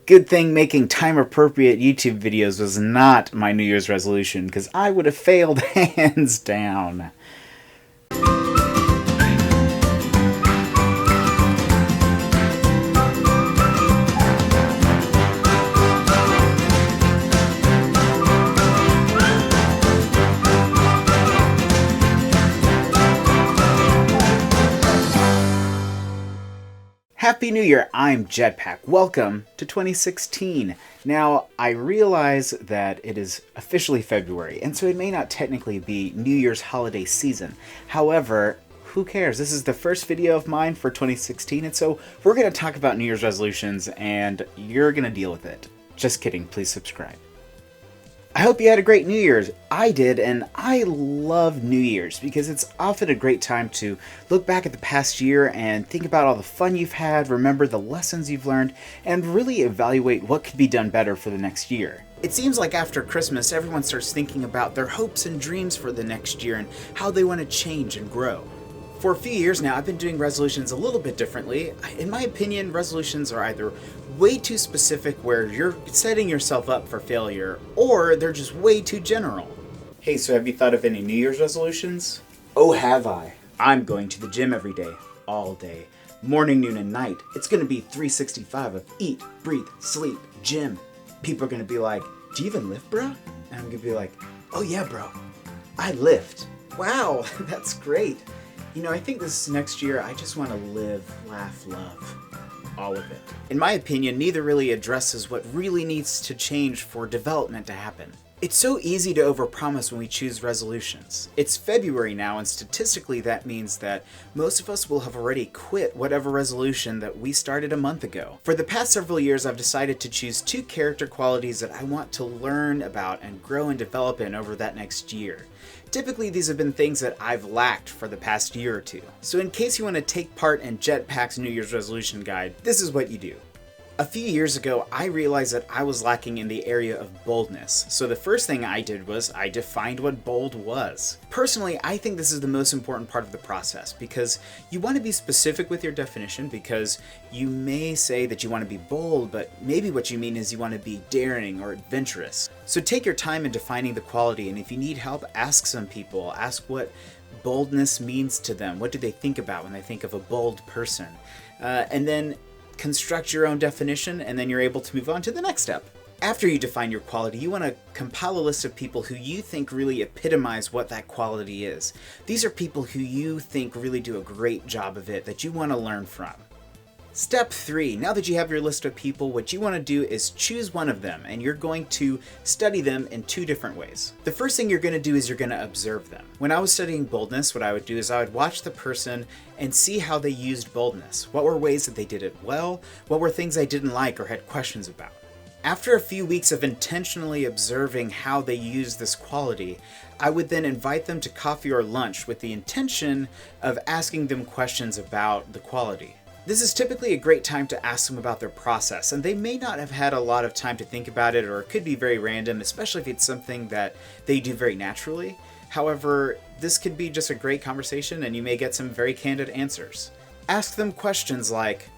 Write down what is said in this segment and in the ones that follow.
Good thing making time-appropriate YouTube videos was not my New Year's resolution, because I would have failed hands down. Happy New Year, I'm Jetpack. Welcome to 2016. Now, I realize that it is officially February, and so it may not technically be New Year's holiday season. However, who cares? This is the first video of mine for 2016, and so we're going to talk about New Year's resolutions, and you're going to deal with it. Just kidding, please subscribe. I hope you had a great New Year's. I did, and I love New Year's because it's often a great time to look back at the past year and think about all the fun you've had, remember the lessons you've learned, and really evaluate what could be done better for the next year. It seems like after Christmas, everyone starts thinking about their hopes and dreams for the next year and how they want to change and grow. For a few years now, I've been doing resolutions a little bit differently. In my opinion, resolutions are either way too specific where you're setting yourself up for failure, or they're just way too general. Hey, so have you thought of any New Year's resolutions? Oh, have I. I'm going to the gym every day, all day. Morning, noon, and night. It's going to be 365 of eat, breathe, sleep, gym. People are going to be like, do you even lift, bro? And I'm going to be like, oh yeah, bro. I lift. Wow, that's great. You know, I think this next year, I just want to live, laugh, love. All of it. In my opinion, neither really addresses what really needs to change for development to happen. It's so easy to overpromise when we choose resolutions. It's February now, and statistically that means that most of us will have already quit whatever resolution that we started a month ago. For the past several years, I've decided to choose 2 character qualities that I want to learn about and grow and develop in over that next year. Typically, these have been things that I've lacked for the past year or two. So in case you want to take part in Jetpack's New Year's resolution guide, this is what you do. A few years ago, I realized that I was lacking in the area of boldness. So the first thing I did was I defined what bold was. Personally, I think this is the most important part of the process because you want to be specific with your definition because you may say that you want to be bold, but maybe what you mean is you want to be daring or adventurous. So take your time in defining the quality, and if you need help, ask some people. Ask what boldness means to them. What do they think about when they think of a bold person? And then construct your own definition, and then you're able to move on to the next step. After you define your quality, you want to compile a list of people who you think really epitomize what that quality is. These are people who you think really do a great job of it, that you want to learn from. Step 3. Now that you have your list of people, what you want to do is choose one of them, and you're going to study them in 2 different ways. The first thing you're going to do is you're going to observe them. When I was studying boldness, what I would do is I would watch the person and see how they used boldness. What were ways that they did it well? What were things I didn't like or had questions about? After a few weeks of intentionally observing how they used this quality, I would then invite them to coffee or lunch with the intention of asking them questions about the quality. This is typically a great time to ask them about their process, and they may not have had a lot of time to think about it, or it could be very random, especially if it's something that they do very naturally. However, this could be just a great conversation, and you may get some very candid answers. Ask them questions like,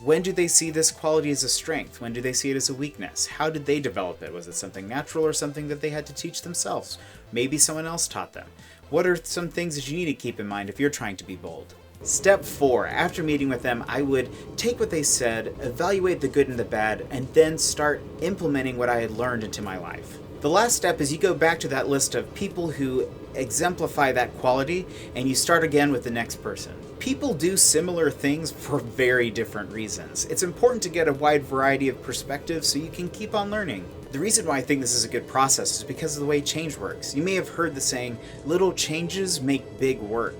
when do they see this quality as a strength? When do they see it as a weakness? How did they develop it? Was it something natural or something that they had to teach themselves? Maybe someone else taught them. What are some things that you need to keep in mind if you're trying to be bold? Step 4. After meeting with them, I would take what they said, evaluate the good and the bad, and then start implementing what I had learned into my life. The last step is you go back to that list of people who exemplify that quality, and you start again with the next person. People do similar things for very different reasons. It's important to get a wide variety of perspectives so you can keep on learning. The reason why I think this is a good process is because of the way change works. You may have heard the saying, little changes make big work.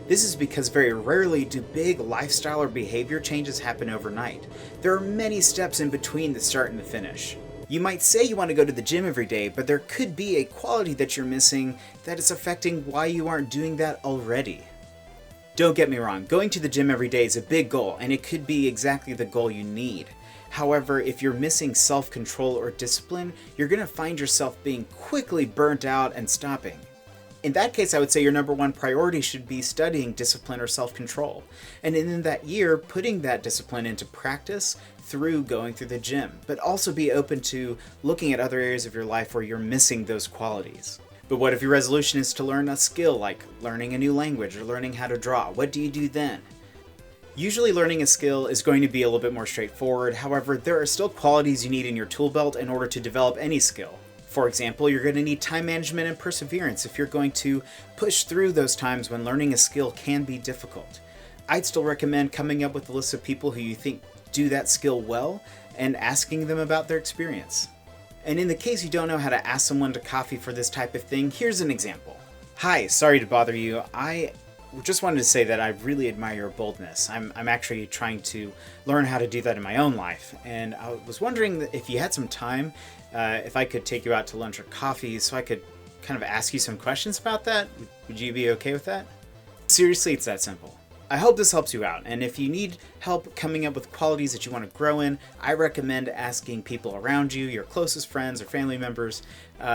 This is because very rarely do big lifestyle or behavior changes happen overnight. There are many steps in between the start and the finish. You might say you want to go to the gym every day, but there could be a quality that you're missing that is affecting why you aren't doing that already. Don't get me wrong, going to the gym every day is a big goal, and it could be exactly the goal you need. However, if you're missing self-control or discipline, you're going to find yourself being quickly burnt out and stopping. In that case, I would say your number 1 priority should be studying discipline or self-control. And in that year, putting that discipline into practice, through going through the gym, but also be open to looking at other areas of your life where you're missing those qualities. But what if your resolution is to learn a skill, like learning a new language or learning how to draw? What do you do then? Usually learning a skill is going to be a little bit more straightforward. However, there are still qualities you need in your tool belt in order to develop any skill. For example, you're going to need time management and perseverance if you're going to push through those times when learning a skill can be difficult. I'd still recommend coming up with a list of people who you think do that skill well and asking them about their experience. And in the case you don't know how to ask someone to coffee for this type of thing, here's an example. Hi, sorry to bother you. I just wanted to say that I really admire your boldness. I'm actually trying to learn how to do that in my own life, and I was wondering if you had some time, if I could take you out to lunch or coffee so I could kind of ask you some questions about that. Would you be okay with that? Seriously, it's that simple. I hope this helps you out, and if you need help coming up with qualities that you want to grow in, I recommend asking people around you, your closest friends or family members.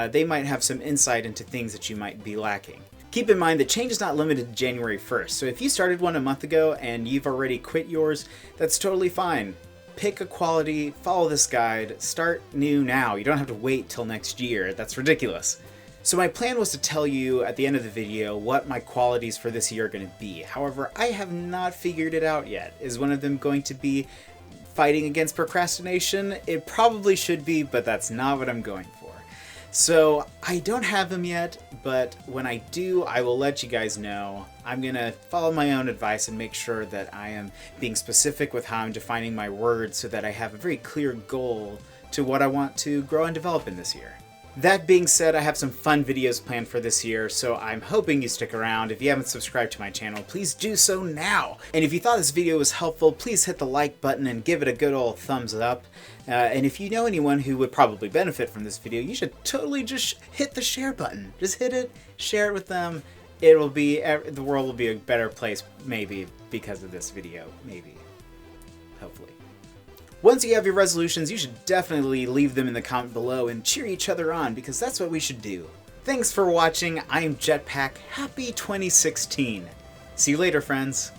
They might have some insight into things that you might be lacking. Keep in mind that change is not limited to January 1st, so if you started one a month ago and you've already quit yours, that's totally fine. Pick a quality, follow this guide, start new now. You don't have to wait till next year. That's ridiculous. So my plan was to tell you at the end of the video what my qualities for this year are going to be. However, I have not figured it out yet. Is one of them going to be fighting against procrastination? It probably should be, but that's not what I'm going for. So I don't have them yet, but when I do, I will let you guys know. I'm going to follow my own advice and make sure that I am being specific with how I'm defining my words so that I have a very clear goal to what I want to grow and develop in this year. That being said, I have some fun videos planned for this year, so I'm hoping you stick around. If you haven't subscribed to my channel, please do so now. And if you thought this video was helpful, please hit the like button and give it a good old thumbs up. And if you know anyone who would probably benefit from this video, you should totally just hit the share button. Just hit it, share it with them. The world will be a better place, maybe, because of this video. Maybe. Hopefully. Once you have your resolutions, you should definitely leave them in the comment below and cheer each other on, because that's what we should do. Thanks for watching. I'm Jetpack. Happy 2016. See you later, friends.